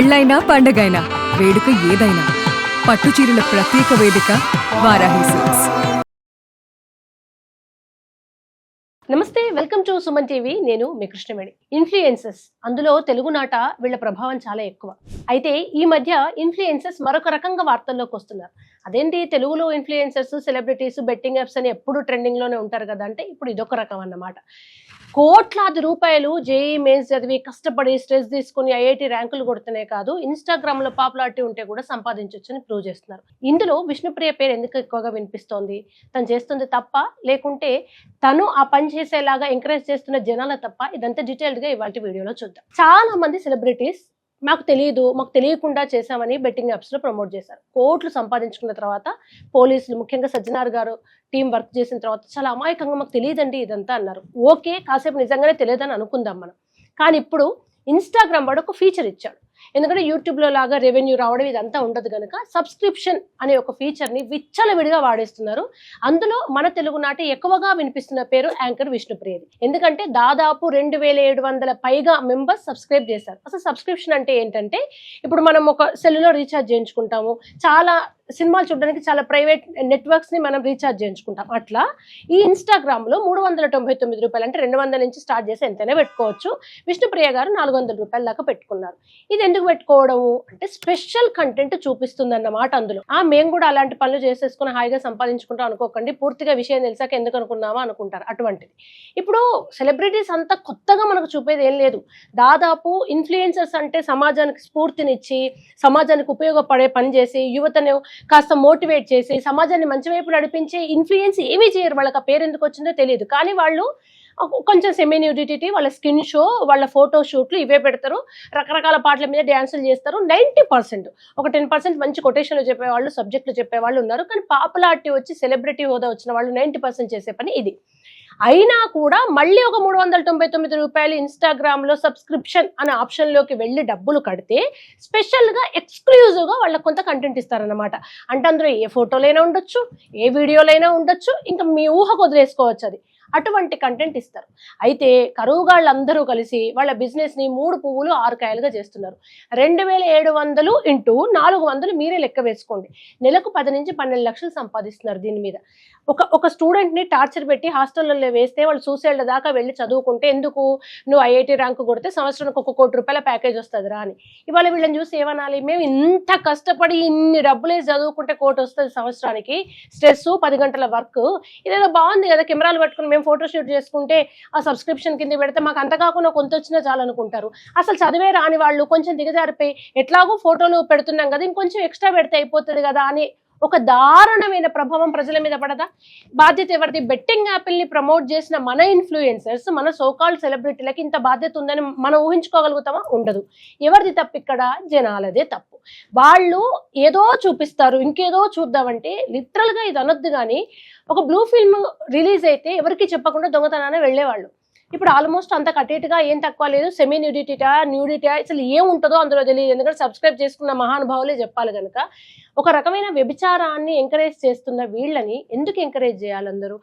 పెళ్ళైనా పండగైనా వేడుక ఏదైనా పట్టుచీరల ప్రత్యేక వేదిక వారాహి సిల్క్స్. నమస్తే, వెల్కమ్ టు సుమన్ టీవీ. నేను మీ కృష్ణవేణి. ఇన్ఫ్లుయెన్సర్స్, అందులో తెలుగునాట వీళ్ళ ప్రభావం చాలా ఎక్కువ. అయితే ఈ మధ్య ఇన్ఫ్లుయెన్సర్స్ మరొక రకంగా వార్తల్లోకి వస్తున్నారు. అదేంటి, తెలుగులో ఇన్ఫ్లుయెన్సర్స్, సెలబ్రిటీస్, బెట్టింగ్ యాప్స్ అని ఎప్పుడు ట్రెండింగ్ లోనే ఉంటారు కదా అంటే, ఇప్పుడు ఇదొక రకం అన్నమాట. కోట్లాది రూపాయలు జేఈ మెయిన్స్ చదివి కష్టపడి స్ట్రెస్ తీసుకుని ఐఐటి ర్యాంకులు కొడుతూనే కాదు, ఇన్స్టాగ్రామ్ లో పాపులారిటీ ఉంటే కూడా సంపాదించొచ్చని ప్రూవ్ చేస్తున్నారు. ఇందులో విష్ణుప్రియ పేరు ఎందుకు ఎక్కువగా వినిపిస్తోంది? తను చేస్తుంది తప్ప, లేకుంటే తను ఆ పని చేసేలాగా ఎంకరేజ్ చేస్తున్న జనాల తప్ప? ఇదంతా డీటెయిల్డ్ గా ఇవాళ వీడియోలో చూద్దాం. చాలా మంది సెలబ్రిటీస్ మాకు తెలియకుండా చేశామని బెట్టింగ్ యాప్స్ లో ప్రమోట్ చేశారు. కోట్లు సంపాదించుకున్న తర్వాత పోలీసులు, ముఖ్యంగా సజ్జనార్ గారు టీం వర్క్ చేసిన తర్వాత చాలా అమాయకంగా మాకు తెలియదండి ఇదంతా అన్నారు. ఓకే, కాసేపు నిజంగానే తెలియదని అనుకుందాం మనం. కానీ ఇప్పుడు ఇన్స్టాగ్రామ్ వాడు ఒక ఫీచర్ ఇచ్చాడు. ఎందుకంటే యూట్యూబ్లో లాగా రెవెన్యూ రావడం ఇదంతా ఉండదు కనుక సబ్స్క్రిప్షన్ అనే ఒక ఫీచర్ని విచ్చలవిడిగా వాడేస్తున్నారు. అందులో మన తెలుగునాటి ఎక్కువగా వినిపిస్తున్న పేరు యాంకర్ విష్ణుప్రియది. ఎందుకంటే దాదాపు 2700 పైగా మెంబర్స్ సబ్స్క్రైబ్ చేశారు. అసలు సబ్స్క్రిప్షన్ అంటే ఏంటంటే, ఇప్పుడు మనం ఒక సెల్లులో రీఛార్జ్ చేయించుకుంటాము, చాలా సినిమాలు చూడడానికి చాలా ప్రైవేట్ నెట్వర్క్స్ ని మనం రీఛార్జ్ చేయించుకుంటాం. అట్లా ఈ ఇన్స్టాగ్రామ్ లో 399 రూపాయలు, అంటే 200 నుంచి స్టార్ట్ చేసి ఎంతైనా పెట్టుకోవచ్చు. విష్ణుప్రియ గారు 400 రూపాయల దాకా పెట్టుకున్నారు. ఇది ఎందుకు పెట్టుకోవడము అంటే, స్పెషల్ కంటెంట్ చూపిస్తుంది అన్నమాట. అందులో మేము కూడా అలాంటి పనులు చేసేసుకుని హాయిగా సంపాదించుకుంటాం అనుకోకండి, పూర్తిగా విషయం తెలిసాక ఎందుకు అనుకున్నామా అనుకుంటారు. అటువంటిది ఇప్పుడు సెలబ్రిటీస్ అంతా కొత్తగా మనకు చూపేది ఏం లేదు. దాదాపు ఇన్ఫ్లుయెన్సర్స్ అంటే సమాజానికి స్ఫూర్తినిచ్చి, సమాజానికి ఉపయోగపడే పని చేసి, యువతను కాస్త మోటివేట్ చేసి సమాజాన్ని మంచి వైపు నడిపించే ఇన్ఫ్లుయెన్స్ ఏమీ చేయరు. వాళ్ళకి ఆ పేరు ఎందుకు వచ్చిందో తెలియదు. కానీ వాళ్ళు కొంచెం సెమీ న్యూడిటీ, వాళ్ళ స్కిన్ షో, వాళ్ళ ఫోటో షూట్లు ఇవే పెడతారు. రకరకాల పాటల మీద డ్యాన్సులు చేస్తారు. 90%, ఒక 10% మంచి కొటేషన్లు చెప్పేవాళ్ళు, సబ్జెక్టులు చెప్పేవాళ్ళు ఉన్నారు. కానీ పాపులారిటీ వచ్చి సెలబ్రిటీ హోదా వచ్చిన వాళ్ళు 90% చేసే పని ఇది. అయినా కూడా మళ్ళీ ఒక 399 రూపాయలు ఇన్స్టాగ్రామ్ లో సబ్స్క్రిప్షన్ అనే ఆప్షన్ లోకి వెళ్ళి డబ్బులు కడితే స్పెషల్ గా ఎక్స్క్లూజివ్ గా వాళ్ళకి కొంత కంటెంట్ ఇస్తారన్నమాట. అంటే అందులో ఏ ఫోటోలైనా ఉండొచ్చు, ఏ వీడియోలైనా ఉండొచ్చు, ఇంకా మీ ఊహకు వదిలేసుకోవచ్చు. అది అటువంటి కంటెంట్ ఇస్తారు. అయితే కరువుగాళ్ళందరూ కలిసి వాళ్ళ బిజినెస్ ని 3 పువ్వులు 6 కాయలుగా చేస్తున్నారు. 2700 ఇంటూ 400 మీరే లెక్క వేసుకోండి. నెలకు 10 నుంచి 12 లక్షలు సంపాదిస్తున్నారు దీని మీద. ఒక స్టూడెంట్ ని టార్చర్ పెట్టి హాస్టల్లో వేస్తే వాళ్ళు సూసైడ్ దాకా వెళ్ళి చదువుకుంటే, ఎందుకు నువ్వు ఐఐటి ర్యాంకు కొడితే సంవత్సరానికి 1 కోటి రూపాయల ప్యాకేజ్ వస్తుంది రా అని. ఇవాళ వీళ్ళని చూసి ఏమనాలి? మేము ఇంత కష్టపడి ఇన్ని డబ్బులే చదువుకుంటే 1 కోటి వస్తుంది సంవత్సరానికి, స్ట్రెస్ 10 గంటల వర్క్, ఇదేదో బాగుంది కదా, కెమెరాలు పట్టుకుని మేము ఫోటోషూట్ చేసుకుంటే ఆ సబ్స్క్రిప్షన్ కింద పెడితే మాకు అంత కాకుండా కొంత వచ్చినా చాలనుకుంటారు. అసలు చదివే రాని వాళ్ళు కొంచెం దిగజారిపోయి ఎట్లాగో ఫోటోలు పెడుతున్నాం కదా, ఇంకొంచెం ఎక్స్ట్రా పెడితే అయిపోతుంది కదా అని ఒక దారుణమైన ప్రభావం ప్రజల మీద పడదా? బాధ్యత ఎవరిది? బెట్టింగ్ యాప్ని ప్రమోట్ చేసిన మన ఇన్ఫ్లుయెన్సర్స్, మన సోకాల్డ్ సెలబ్రిటీలకి ఇంత బాధ్యత ఉందని మనం ఊహించుకోగలుగుతామా? ఉండదు. ఎవరిది తప్పు ఇక్కడ? జనాలదే తప్పు. వాళ్ళు ఏదో చూపిస్తారు, ఇంకేదో చూద్దామంటే లిటరల్ గా ఇది అనొద్దు. కానీ ఒక బ్లూ ఫిల్మ్ రిలీజ్ అయితే ఎవరికి చెప్పకుండా దొంగతనాన్ని వెళ్లేవాళ్ళు. ఇప్పుడు ఆల్మోస్ట్ అంత కట్టేట్టుగా ఏం తక్కువ లేదు. సెమీ న్యూడిటీ అసలు ఏం ఉంటుందో అందులో తెలియదు. ఎందుకంటే సబ్స్క్రైబ్ చేసుకున్న మహానుభావులే చెప్పాలి కనుక. ఒక రకమైన వ్యభిచారాన్ని ఎంకరేజ్ చేస్తున్న వీళ్ళని ఎందుకు ఎంకరేజ్ చేయాలి అందరూ?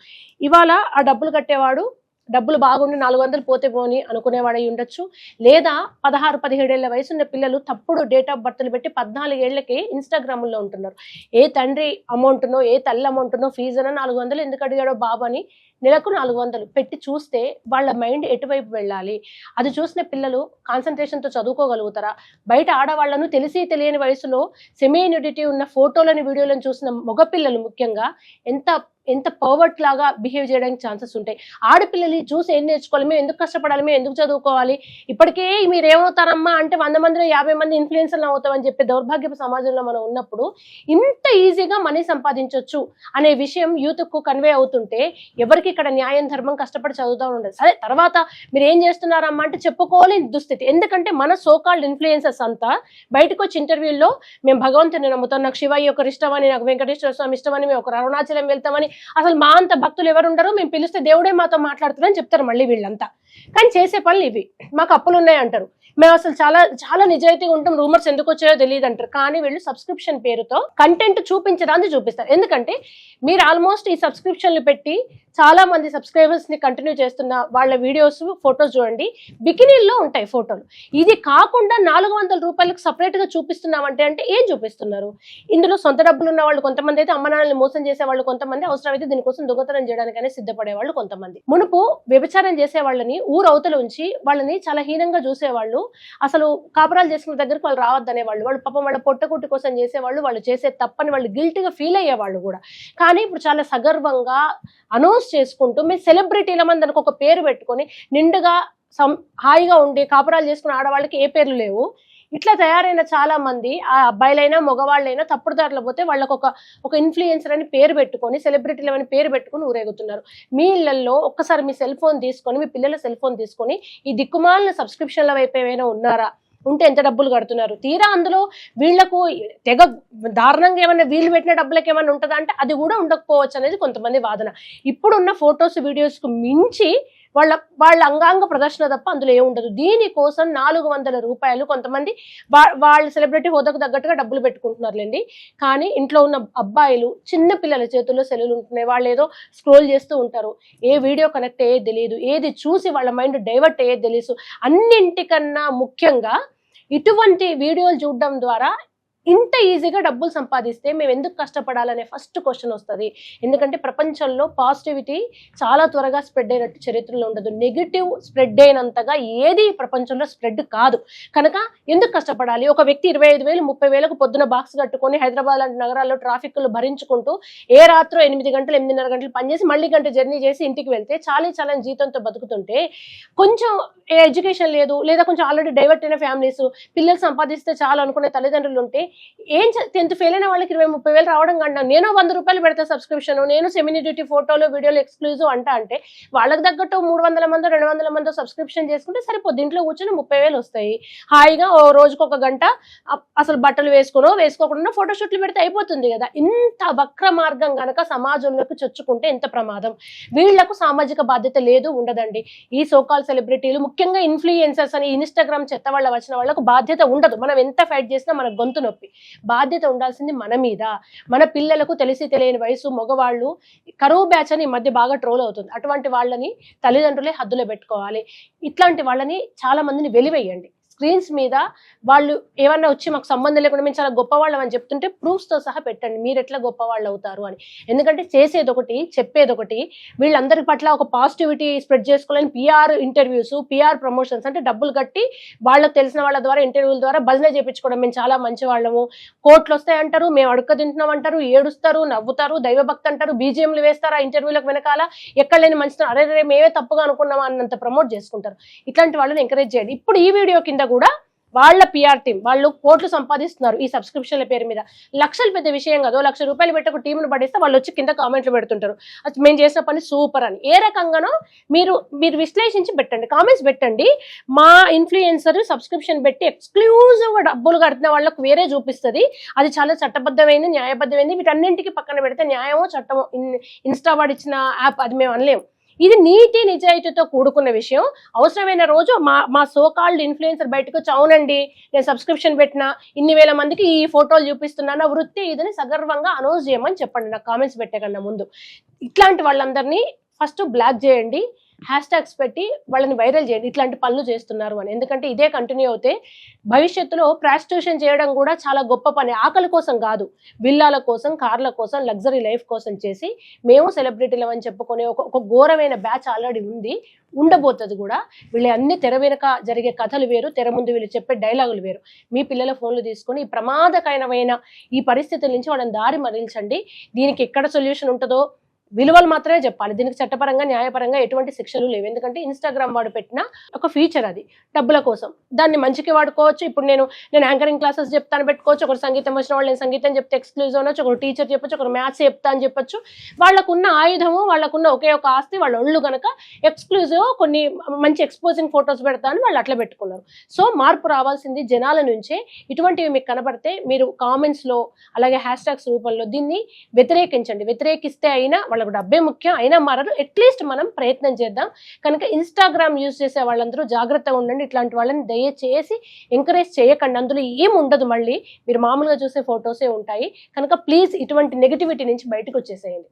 ఇవాళ ఆ డబ్బులు కట్టేవాడు డబ్బులు బాగుండి 400 పోతే పోని అనుకునేవాడై ఉండొచ్చు. లేదా 16-17 ఏళ్ల వయసు ఉన్న పిల్లలు తప్పుడు డేట్ ఆఫ్ బర్త్లు పెట్టి 14 ఏళ్లకే ఇన్స్టాగ్రామ్లో ఉంటున్నారు. ఏ తండ్రి అమౌంట్నో, ఏ తల్లి అమౌంట్నో, ఫీజునో 400 ఎందుకు అడిగాడో బాబు అని నెలకు 400 పెట్టి చూస్తే వాళ్ళ మైండ్ ఎటువైపు వెళ్ళాలి? అది చూసిన పిల్లలు కాన్సన్ట్రేషన్తో చదువుకోగలుగుతారా? బయట ఆడవాళ్లను తెలిసి తెలియని వయసులో సెమీ న్యూడిటీ ఉన్న ఫోటోలను, వీడియోలను చూసిన మగపిల్లలు ముఖ్యంగా ఎంత పర్వర్ట్ లాగా బిహేవ్ చేయడానికి ఛాన్సెస్ ఉంటాయి. ఆడపిల్లలు చూసి ఏం నేర్చుకోవాలి? మేము ఎందుకు కష్టపడాలి? మేము ఎందుకు చదువుకోవాలి? ఇప్పటికే మీరు ఏమవుతారమ్మా అంటే 100 మందిలో 50 మంది ఇన్ఫ్లుయెన్సర్లు అవుతామని చెప్పే దౌర్భాగ్యపు సమాజంలో మనం ఉన్నప్పుడు ఇంత ఈజీగా మనీ సంపాదించవచ్చు అనే విషయం యూత్కు కన్వే అవుతుంటే ఎవరికి ఇక్కడ న్యాయం, ధర్మం, కష్టపడి చదువుతూ ఉండదు. సరే, తర్వాత మీరు ఏం చేస్తున్నారమ్మా అంటే చెప్పుకోలేని దుస్థితి. ఎందుకంటే మన సోకాల్డ్ ఇన్ఫ్లుయెన్సర్స్ అంతా బయటకు వచ్చి ఇంటర్వ్యూల్లో మేము భగవంతుని నమ్ముతాం, నాకు శివయ్య ఒకరు ఇష్టమని, నాకు వెంకటేశ్వర స్వామి ఇష్టమని, మేము ఒక అరుణాచలం వెళ్తామని, అసలు మా అంత భక్తులు ఎవరు ఉండరు, మేము పిలిస్తే దేవుడే మాతో మాట్లాడుతున్నారని చెప్తారు మళ్ళీ వీళ్ళంతా. కానీ చేసే పనులు ఇవి. మాకు అప్పులు ఉన్నాయి అంటారు. మేము అసలు చాలా చాలా నిజాయితీగా ఉంటాం, రూమర్స్ ఎందుకు వచ్చాయో తెలియదు అంటారు. కానీ వీళ్ళు సబ్స్క్రిప్షన్ పేరుతో కంటెంట్ చూపించడానికి చూపిస్తారు. ఎందుకంటే మీరు ఆల్మోస్ట్ ఈ సబ్స్క్రిప్షన్లు పెట్టి చాలా మంది సబ్స్క్రైబర్స్ ని కంటిన్యూ చేస్తున్న వాళ్ళ వీడియోస్ ఫొటోస్ చూడండి, బికినీల్లో ఉంటాయి ఫోటోలు. ఇది కాకుండా 400 రూపాయలకు సపరేట్ గా చూపిస్తున్నామంటే అంటే ఏం చూపిస్తున్నారు? ఇందులో సొంత డబ్బులు ఉన్న వాళ్ళు కొంతమంది అయితే, అమ్మ నాన్నల్ని మోసం చేసే వాళ్ళు కొంతమంది, అవసరమైతే దీనికోసం దొంగతనం చేయడానికైనా సిద్ధపడే వాళ్ళు కొంతమంది. మునుపు వ్యభిచారం చేసే వాళ్ళని ఊరు అవతల ఉంచి వాళ్ళని చాలా హీనంగా చూసేవాళ్ళు, అసలు కాపురాలు చేసుకున్న దగ్గరికి వాళ్ళు రావద్దనే వాళ్ళు, వాళ్ళు పాపం వాళ్ళ పొట్టకుట్టి కోసం చేసేవాళ్ళు, వాళ్ళు చేసే తప్పని వాళ్ళు గిల్టీగా ఫీల్ అయ్యేవాళ్ళు కూడా. కానీ ఇప్పుడు చాలా సగర్వంగా అనౌన్స్ చేసుకుంటూ మేము సెలబ్రిటీల మంది దానికి ఒక పేరు పెట్టుకొని నిండుగా హాయిగా ఉండి కాపురాలు చేసుకున్న ఆడవాళ్ళకి ఏ పేర్లు లేవు. ఇట్లా తయారైన చాలా మంది ఆ అబ్బాయిలైనా మగవాళ్ళైనా తప్పుడు దారిలో పోతే వాళ్ళకు ఒక ఇన్ఫ్లుయెన్సర్ అని పేరు పెట్టుకొని, సెలబ్రిటీలు అని పేరు పెట్టుకొని ఊరేగుతున్నారు. మీ ఇళ్లలో ఒక్కసారి మీ సెల్ ఫోన్ తీసుకొని, మీ పిల్లల సెల్ ఫోన్ తీసుకొని ఈ దిక్కుమాలిన సబ్స్క్రిప్షన్ల వైపు ఏమైనా ఉన్నారా, ఉంటే ఎంత డబ్బులు కడుతున్నారు, తీరా అందులో వీళ్లకు తెగ దారుణంగా ఏమైనా వీళ్ళు పెట్టిన డబ్బులకు ఏమైనా ఉంటుందా అంటే అది కూడా ఉండకపోవచ్చు అనేది కొంతమంది వాదన. ఇప్పుడున్న ఫొటోస్ వీడియోస్ కు మించి వాళ్ళ అంగాంగ ప్రదర్శన తప్ప అందులో ఏముండదు. దీనికోసం 400 రూపాయలు కొంతమంది వాళ్ళ సెలబ్రిటీ హోదాకు తగ్గట్టుగా డబ్బులు పెట్టుకుంటున్నారులేండి. కానీ ఇంట్లో ఉన్న అబ్బాయిలు చిన్న పిల్లల చేతుల్లో సెల్లులు ఉంటున్నాయి, వాళ్ళు ఏదో స్క్రోల్ చేస్తూ ఉంటారు, ఏ వీడియో కనెక్ట్ అయ్యేది తెలియదు, ఏది చూసి వాళ్ళ మైండ్ డైవర్ట్ అయ్యేది తెలియదు. అన్నింటికన్నా ముఖ్యంగా ఇటువంటి వీడియోలు చూడడం ద్వారా ఇంత ఈజీగా డబ్బులు సంపాదిస్తే మేము ఎందుకు కష్టపడాలనే ఫస్ట్ క్వశ్చన్ వస్తుంది. ఎందుకంటే ప్రపంచంలో పాజిటివిటీ చాలా త్వరగా స్ప్రెడ్ అయినట్టు చరిత్రలో ఉండదు. నెగిటివ్ స్ప్రెడ్ అయినంతగా ఏది ప్రపంచంలో స్ప్రెడ్ కాదు. కనుక ఎందుకు కష్టపడాలి? ఒక వ్యక్తి 25,000 30,000కు పొద్దున బాక్స్ కట్టుకొని హైదరాబాద్ లాంటి నగరాల్లో ట్రాఫిక్లు భరించుకుంటూ ఏ రాత్రో 8 గంటలు 8:30 గంటలు పనిచేసి మళ్ళీ గంట జర్నీ చేసి ఇంటికి వెళ్తే చాలా జీతంతో బతుకుతుంటే, కొంచెం ఎడ్యుకేషన్ లేదు లేదా కొంచెం ఆల్రెడీ డైవర్ట్ అయిన ఫ్యామిలీస్, పిల్లలు సంపాదిస్తే చాలు అనుకునే తల్లిదండ్రులు ఉంటే ఏం 10th ఫెయిల్ అయిన వాళ్ళకి 20-30 వేలు రావడం కన్నా నేను 100 రూపాయలు పెడతా సబ్స్క్రిప్షన్, నేను సెమినిడిటీ ఫోటోలు వీడియోలు ఎక్స్క్లూజివ్ అంటే వాళ్ళకి తగ్గట్టు 300 మందో 200 మందో సబ్స్క్రిప్షన్ చేసుకుంటే సరిపోద్ది. ఇంట్లో కూర్చొని 30 వేలు వస్తాయి. హాయిగా ఓ రోజుకు 1 గంట అసలు బట్టలు వేసుకోకుండా ఫోటోషూట్లు పెడితే అయిపోతుంది కదా. ఇంత వక్ర మార్గం గనక సమాజంలోకి చొచ్చుకుంటే ఎంత ప్రమాదం. వీళ్లకు సామాజిక బాధ్యత లేదు, ఉండదండి. ఈ సోకాల్ సెలబ్రిటీలు, ముఖ్యంగా ఇన్ఫ్లుయెన్సర్స్ అని ఇన్స్టాగ్రామ్ చెత్త వాళ్ళ వచ్చిన వాళ్ళకు బాధ్యత ఉండదు. మనం ఎంత ఫైట్ చేసినా మన గొంతు నొప్పి. బాధ్యత ఉండాల్సింది మన మీద. మన పిల్లలకు తెలిసి తెలియని వయసు మగవాళ్ళు, కరువు బ్యాచ్ అని ఈ మధ్య బాగా ట్రోల్ అవుతుంది, అటువంటి వాళ్ళని తల్లిదండ్రులే హద్దులో పెట్టుకోవాలి. ఇట్లాంటి వాళ్ళని చాలా మందిని వెలివేయండి. స్క్రీన్స్ మీద వాళ్ళు ఏమన్నా వచ్చి మాకు సంబంధం లేకుండా మేము చాలా గొప్పవాళ్ళం అని చెప్తుంటే ప్రూఫ్స్తో సహా పెట్టండి మీరు ఎట్లా గొప్పవాళ్ళు అవుతారు అని. ఎందుకంటే చేసేది ఒకటి, చెప్పేది ఒకటి. వీళ్ళందరి పట్ల ఒక పాజిటివిటీ స్ప్రెడ్ చేసుకోవాలని PR ఇంటర్వ్యూస్, PR ప్రమోషన్స్ అంటే డబ్బులు కట్టి వాళ్ళకి తెలిసిన వాళ్ళ ద్వారా ఇంటర్వ్యూల ద్వారా భజన చేయించుకోవడం, మేము చాలా మంచి వాళ్ళము, కోట్లు వస్తాయంటారు, మేము అడుక్క తింటున్నాం అంటారు, ఏడుస్తారు, నవ్వుతారు, దైవభక్తి అంటారు, BGMలు వేస్తారు ఆ ఇంటర్వ్యూలకు వెనకాల, ఎక్కడ లేని మంచితనం, అరే మేమే తప్పుగా అనుకున్నామా అన్నంత ప్రమోట్ చేసుకుంటారు. ఇట్లాంటి వాళ్ళని ఎంకరేజ్ చేయండి. ఇప్పుడు ఈ వీడియో కింద కూడా వాళ్ళ PR టీం వాళ్ళు కోట్లు సంపాదిస్తున్నారు ఈ సబ్స్క్రిప్షన్ల పేరు మీద. లక్షలు పెద్ద విషయం కాదు. 1,00,000 రూపాయలు పెట్టి ఒక టీంను పడేస్తే వాళ్ళు వచ్చి కింద కామెంట్లు పెడుతుంటారు, మేము చేసిన పని సూపర్ అని. ఏ రకంగానో మీరు విశ్లేషించి పెట్టండి, కామెంట్స్ పెట్టండి. మా ఇన్ఫ్లుయెన్సర్ సబ్స్క్రిప్షన్ పెట్టి ఎక్స్క్లూజివ్గా డబ్బులు కడుతున్న వాళ్ళకు వేరే చూపిస్తుంది, అది చాలా చట్టబద్ధమైంది, న్యాయబద్ధమైంది. వీటన్నింటికి పక్కన పెడితే న్యాయమో చట్టమో ఇన్స్టా వాడు ఇచ్చిన యాప్ అది మేము అనలేము. ఇది నీతి నిజాయితీతో కూడుకున్న విషయం. అవసరమైన రోజు మా సోకాల్డ్ ఇన్ఫ్లుయెన్సర్ బయటకు వచ్చి అవునండి నేను సబ్స్క్రిప్షన్ పెట్టినా, ఇన్ని వేల మందికి ఈ ఫోటోలు చూపిస్తున్నాను, వృత్తి ఇదని సగర్వంగా అనౌన్స్ చేయమని చెప్పండి నాకు కామెంట్స్ పెట్టే కన్నా ముందు. ఇట్లాంటి వాళ్ళందరినీ ఫస్ట్ బ్లాక్ చేయండి, హ్యాష్ట్యాగ్స్ పెట్టి వాళ్ళని వైరల్ చేయండి ఇట్లాంటి పనులు చేస్తున్నారు అని. ఎందుకంటే ఇదే కంటిన్యూ అవుతే భవిష్యత్తులో ప్రాస్టిట్యూషన్ చేయడం కూడా చాలా గొప్ప పని. ఆకలి కోసం కాదు, విల్లాల కోసం, కార్ల కోసం, లగ్జరీ లైఫ్ కోసం చేసి మేము సెలబ్రిటీలు అని చెప్పుకునే ఒక ఘోరమైన బ్యాచ్ ఆల్రెడీ ఉంది, ఉండబోతుంది కూడా. వీళ్ళ అన్ని తెర వెనుక జరిగే కథలు వేరు, తెర ముందు వీళ్ళు చెప్పే డైలాగులు వేరు. మీ పిల్లల ఫోన్లు తీసుకొని ఈ ప్రమాదకరమైన ఈ పరిస్థితుల నుంచి వాళ్ళని దారి మరల్చండి. దీనికి ఎక్కడ సొల్యూషన్ ఉంటుందో విలువలు మాత్రమే చెప్పాలి. దీనికి చట్టపరంగా న్యాయపరంగా ఎటువంటి శిక్షలు లేవు. ఎందుకంటే ఇన్స్టాగ్రామ్ వాడు పెట్టిన ఒక ఫీచర్, అది డబ్బుల కోసం. దాన్ని మంచికి వాడుకోవచ్చు. ఇప్పుడు నేను యాంకరింగ్ క్లాసెస్ చెప్తాను పెట్టుకోవచ్చు, ఒకరు సంగీతం వచ్చిన వాళ్ళు నేను సంగీతం చెప్తే ఎక్స్క్లూజివ్ అనొచ్చు, ఒకరు టీచర్ చెప్పొచ్చు, ఒకరు మ్యాథ్స్ చెప్తా అని చెప్పొచ్చు. వాళ్ళకున్న ఆయుధము, వాళ్ళకున్న ఒకే ఒక ఆస్తి వాళ్ళ ఒళ్ళు కనుక ఎక్స్క్లూజివ్ కొన్ని మంచి ఎక్స్పోజింగ్ ఫొటోస్ పెడతా అని వాళ్ళు అట్లా పెట్టుకున్నారు. సో మార్పు రావాల్సింది జనాల నుంచే. ఇటువంటివి మీకు కనబడితే మీరు కామెంట్స్లో అలాగే హ్యాష్ట్యాగ్స్ రూపంలో దీన్ని వ్యతిరేకించండి. వ్యతిరేకిస్తే అయినా వాళ్ళకు డబ్బే ముఖ్యం, అయినా మారరు. అట్లీస్ట్ మనం ప్రయత్నం చేద్దాం. కనుక ఇన్స్టాగ్రామ్ యూజ్ చేసే వాళ్ళందరూ జాగ్రత్తగా ఉండండి. ఇట్లాంటి వాళ్ళని దయచేసి ఎంకరేజ్ చేయకండి. అందులో ఏం ఉండదు, మళ్ళీ మీరు మామూలుగా చూసే ఫొటోసే ఉంటాయి. కనుక ప్లీజ్ ఇటువంటి నెగిటివిటీ నుంచి బయటకు వచ్చేసేయండి.